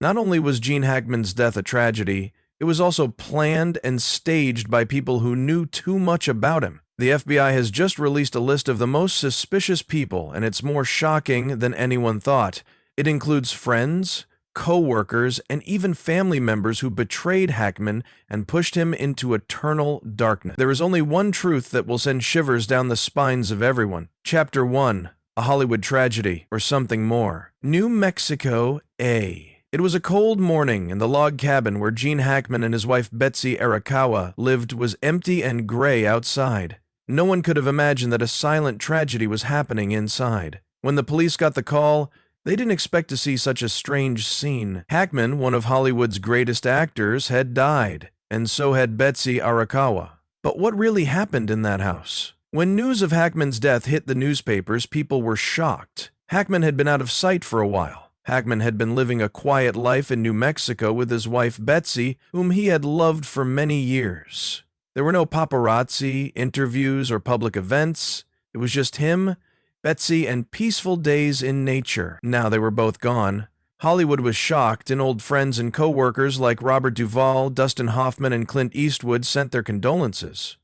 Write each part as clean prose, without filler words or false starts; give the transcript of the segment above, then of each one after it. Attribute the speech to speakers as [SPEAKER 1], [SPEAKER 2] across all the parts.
[SPEAKER 1] Not only was Gene Hackman's death a tragedy, it was also planned and staged by people who knew too much about him. The FBI has just released a list of the most suspicious people, and it's more shocking than anyone thought. It includes friends, co-workers, and even family members who betrayed Hackman and pushed him into eternal darkness. There is only one truth that will send shivers down the spines of everyone. Chapter 1. A Hollywood Tragedy, or Something More. New Mexico, A. It was a cold morning, and the log cabin where Gene Hackman and his wife Betsy Arakawa lived was empty and gray outside. No one could have imagined that a silent tragedy was happening inside. When the police got the call, they didn't expect to see such a strange scene. Hackman, one of Hollywood's greatest actors, had died, and so had Betsy Arakawa. But what really happened in that house? When news of Hackman's death hit the newspapers, people were shocked. Hackman had been out of sight for a while. Hackman had been living a quiet life in New Mexico with his wife Betsy, whom he had loved for many years. There were no paparazzi, interviews, or public events. It was just him, Betsy, and peaceful days in nature. Now they were both gone. Hollywood was shocked, and old friends and co-workers like Robert Duvall, Dustin Hoffman, and Clint Eastwood sent their condolences.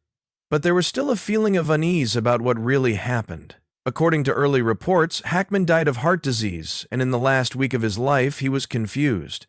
[SPEAKER 1] But there was still a feeling of unease about what really happened. According to early reports, Hackman died of heart disease, and in the last week of his life, he was confused.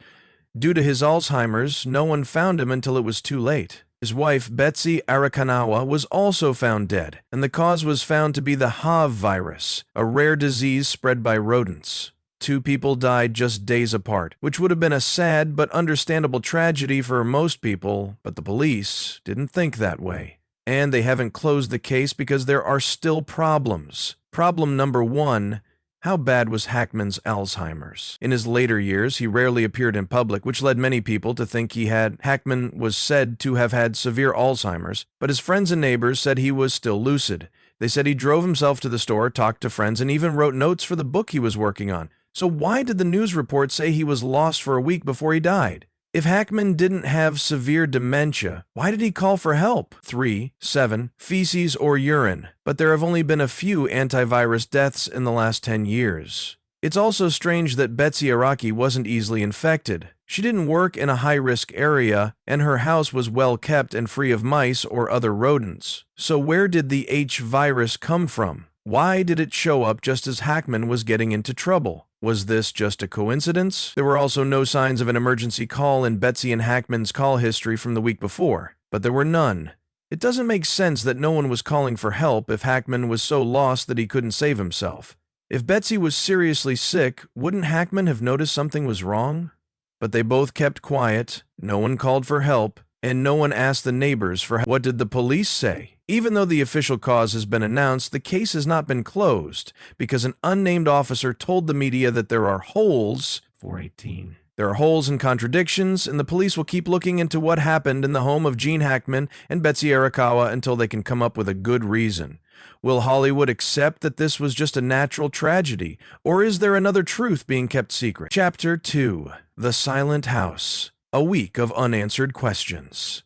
[SPEAKER 1] Due to his Alzheimer's, no one found him until it was too late. His wife, Betsy Arakawa, was also found dead, and the cause was found to be the HAV virus, a rare disease spread by rodents. 2 people died just days apart, which would have been a sad but understandable tragedy for most people, but the police didn't think that way. And they haven't closed the case because there are still problems. Problem number 1, how bad was Hackman's Alzheimer's? In his later years, he rarely appeared in public, which led many people to think Hackman was said to have had severe Alzheimer's, but his friends and neighbors said he was still lucid. They said he drove himself to the store, talked to friends, and even wrote notes for the book he was working on. So why did the news report say he was lost for a week before he died? If Hackman didn't have severe dementia, why did he call for help? 3, 7, feces or urine, but there have only been a few antivirus deaths in the last 10 years. It's also strange that Betsy Araki wasn't easily infected. She didn't work in a high-risk area, and her house was well kept and free of mice or other rodents. So where did the H virus come from? Why did it show up just as Hackman was getting into trouble? Was this just a coincidence? There were also no signs of an emergency call in Betsy and Hackman's call history from the week before, but there were none. It doesn't make sense that no one was calling for help if Hackman was so lost that he couldn't save himself. If Betsy was seriously sick, wouldn't Hackman have noticed something was wrong? But they both kept quiet, no one called for help, and no one asked the neighbors for help. What did the police say? Even though the official cause has been announced, the case has not been closed because an unnamed officer told the media that there are holes. 418. There are holes and contradictions, and the police will keep looking into what happened in the home of Gene Hackman and Betsy Arakawa until they can come up with a good reason. Will Hollywood accept that this was just a natural tragedy, or is there another truth being kept secret? Chapter 2. The Silent House. A week of unanswered questions.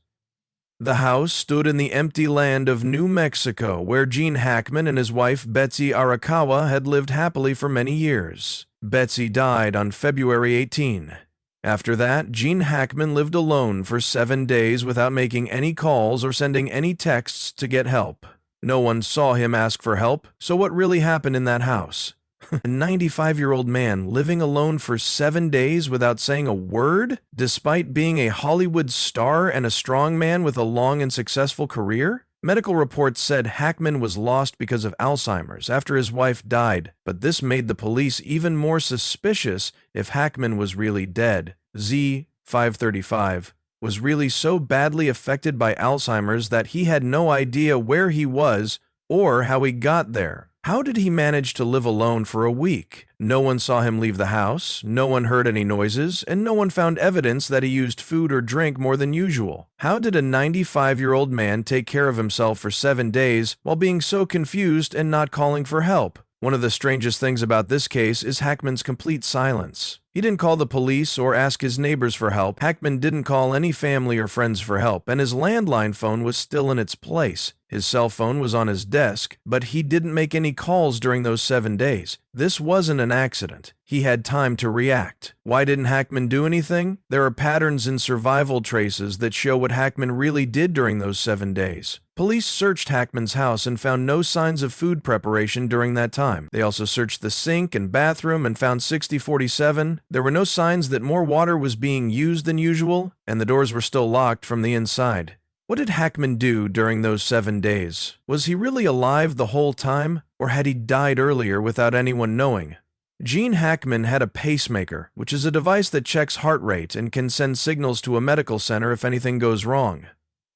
[SPEAKER 1] The house stood in the empty land of New Mexico, where Gene Hackman and his wife Betsy Arakawa had lived happily for many years. Betsy died on February 18. After that, Gene Hackman lived alone for 7 days without making any calls or sending any texts to get help. No one saw him ask for help, so what really happened in that house? A 95-year-old man living alone for 7 days without saying a word, despite being a Hollywood star and a strong man with a long and successful career? Medical reports said Hackman was lost because of Alzheimer's after his wife died, but this made the police even more suspicious if Hackman was really dead. Z-535 was really so badly affected by Alzheimer's that he had no idea where he was or how he got there. How did he manage to live alone for a week? No one saw him leave the house, no one heard any noises, and no one found evidence that he used food or drink more than usual. How did a 95-year-old man take care of himself for 7 days while being so confused and not calling for help? One of the strangest things about this case is Hackman's complete silence. He didn't call the police or ask his neighbors for help. Hackman didn't call any family or friends for help, and his landline phone was still in its place. His cell phone was on his desk, but he didn't make any calls during those 7 days. This wasn't an accident. He had time to react. Why didn't Hackman do anything? There are patterns in survival traces that show what Hackman really did during those 7 days. Police searched Hackman's house and found no signs of food preparation during that time. They also searched the sink and bathroom and found 6047. There were no signs that more water was being used than usual, and the doors were still locked from the inside. What did Hackman do during those 7 days? Was he really alive the whole time, or had he died earlier without anyone knowing? Gene Hackman had a pacemaker, which is a device that checks heart rate and can send signals to a medical center if anything goes wrong.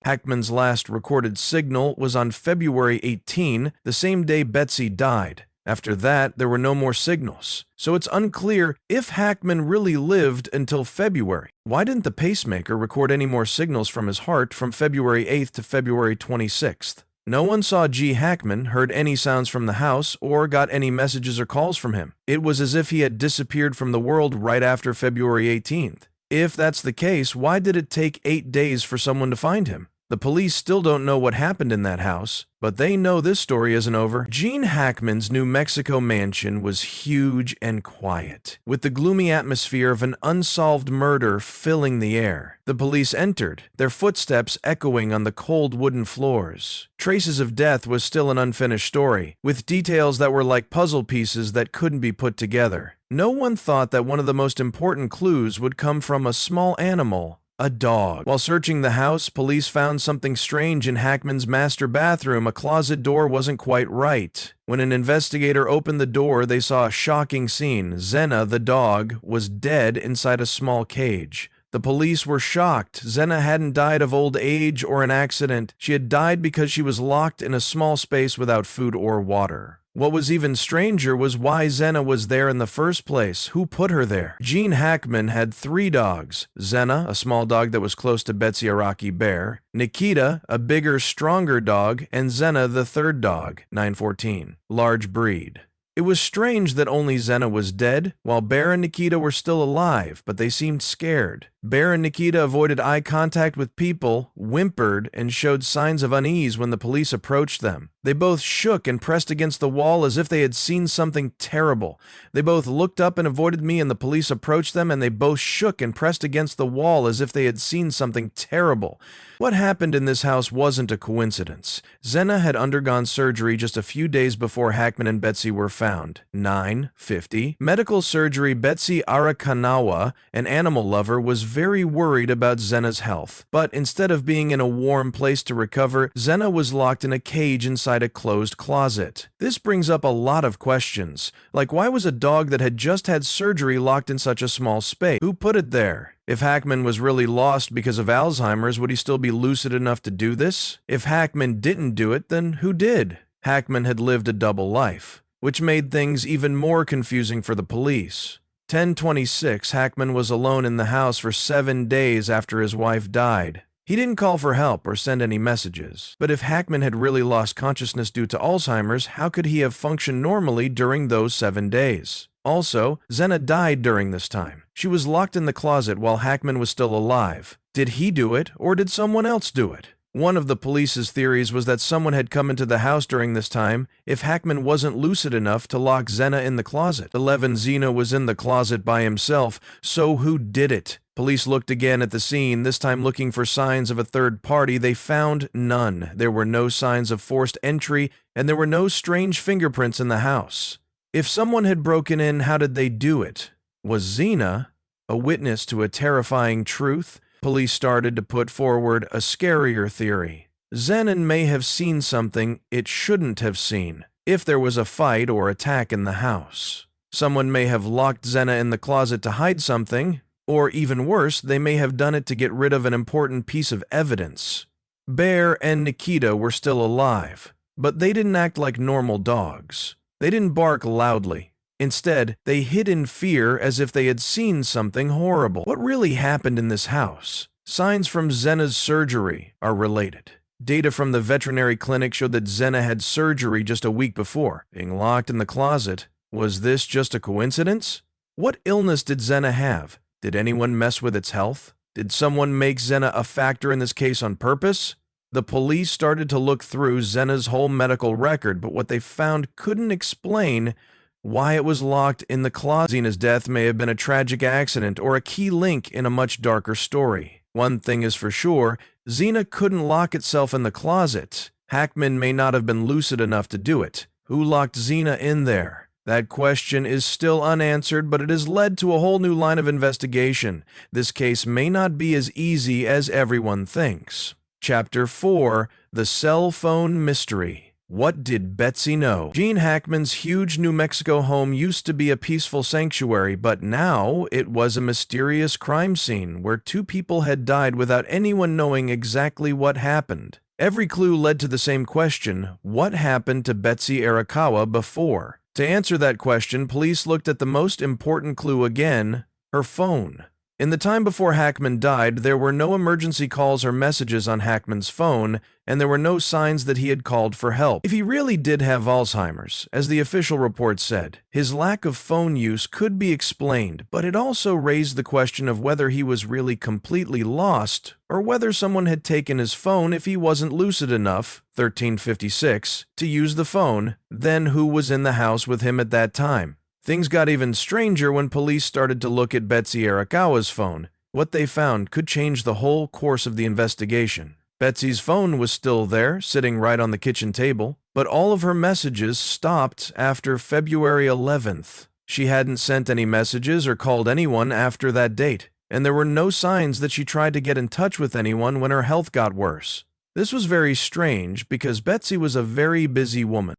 [SPEAKER 1] Hackman's last recorded signal was on February 18, the same day Betsy died. After that, there were no more signals. So it's unclear if Hackman really lived until February. Why didn't the pacemaker record any more signals from his heart from February 8th to February 26th? No one saw G. Hackman, heard any sounds from the house, or got any messages or calls from him. It was as if he had disappeared from the world right after February 18th. If that's the case, why did it take 8 days for someone to find him? The police still don't know what happened in that house, but they know this story isn't over. Gene Hackman's New Mexico mansion was huge and quiet, with the gloomy atmosphere of an unsolved murder filling the air. The police entered, their footsteps echoing on the cold wooden floors. Traces of death was still an unfinished story, with details that were like puzzle pieces that couldn't be put together. No one thought that one of the most important clues would come from a small animal. A dog. While searching the house, police found something strange in Hackman's master bathroom. A closet door wasn't quite right. When an investigator opened the door, they saw a shocking scene. Xena, the dog, was dead inside a small cage. The police were shocked. Xena hadn't died of old age or an accident. She had died because she was locked in a small space without food or water. What was even stranger was why Xena was there in the first place. Who put her there? Gene Hackman had 3 dogs. Xena, a small dog that was close to Betsy, a Rocky bear. Nikita, a bigger, stronger dog. And Xena, the 3rd dog, 914, large breed. It was strange that only Xena was dead, while Bear and Nikita were still alive, but they seemed scared. Bear and Nikita avoided eye contact with people, whimpered, and showed signs of unease when the police approached them. They both shook and pressed against the wall as if they had seen something terrible. They both looked up and avoided me, and the police approached them, and they both shook and pressed against the wall as if they had seen something terrible. What happened in this house wasn't a coincidence. Xena had undergone surgery just a few days before Hackman and Betsy were found. 9:50. Medical surgery. Betsy Arakawa, an animal lover, was very worried about Xena's health. But instead of being in a warm place to recover, Xena was locked in a cage inside a closed closet. This brings up a lot of questions, like why was a dog that had just had surgery locked in such a small space? Who put it there? If Hackman was really lost because of Alzheimer's, would he still be lucid enough to do this? If Hackman didn't do it, then who did? Hackman had lived a double life, which made things even more confusing for the police. 10:26, Hackman was alone in the house for 7 days after his wife died. He didn't call for help or send any messages. But if Hackman had really lost consciousness due to Alzheimer's, how could he have functioned normally during those 7 days? Also, Xena died during this time. She was locked in the closet while Hackman was still alive. Did he do it, or did someone else do it? One of the police's theories was that someone had come into the house during this time if Hackman wasn't lucid enough to lock Xena in the closet. 11. Xena was in the closet by himself, so who did it? Police looked again at the scene, this time looking for signs of a third party. They found none. There were no signs of forced entry, and there were no strange fingerprints in the house. If someone had broken in, how did they do it? Was Xena a witness to a terrifying truth? Police started to put forward a scarier theory. Xena may have seen something it shouldn't have seen, if there was a fight or attack in the house. Someone may have locked Xena in the closet to hide something, or even worse, they may have done it to get rid of an important piece of evidence. Bear and Nikita were still alive, but they didn't act like normal dogs. They didn't bark loudly. Instead, they hid in fear as if they had seen something horrible. What really happened in this house? Signs from Xena's surgery are related. Data from the veterinary clinic showed that Xena had surgery just a week before, being locked in the closet. Was this just a coincidence? What illness did Xena have? Did anyone mess with its health? Did someone make Xena a factor in this case on purpose? The police started to look through Zena's whole medical record, but what they found couldn't explain why it was locked in the closet. Zena's death may have been a tragic accident or a key link in a much darker story. One thing is for sure, Zena couldn't lock itself in the closet. Hackman may not have been lucid enough to do it. Who locked Zena in there? That question is still unanswered, but it has led to a whole new line of investigation. This case may not be as easy as everyone thinks. Chapter 4: The Cell Phone Mystery. What did Betsy know? Gene Hackman's huge New Mexico home used to be a peaceful sanctuary, but now it was a mysterious crime scene where two people had died without anyone knowing exactly what happened. Every clue led to the same question: what happened to Betsy Arakawa before? To answer that question, police looked at the most important clue again: her phone. In the time before Hackman died, there were no emergency calls or messages on Hackman's phone, and there were no signs that he had called for help. If he really did have Alzheimer's, as the official report said, his lack of phone use could be explained, but it also raised the question of whether he was really completely lost, or whether someone had taken his phone if he wasn't lucid enough, 1356, to use the phone. Then who was in the house with him at that time? Things got even stranger when police started to look at Betsy Arakawa's phone. What they found could change the whole course of the investigation. Betsy's phone was still there, sitting right on the kitchen table, but all of her messages stopped after February 11th. She hadn't sent any messages or called anyone after that date, and there were no signs that she tried to get in touch with anyone when her health got worse. This was very strange because Betsy was a very busy woman.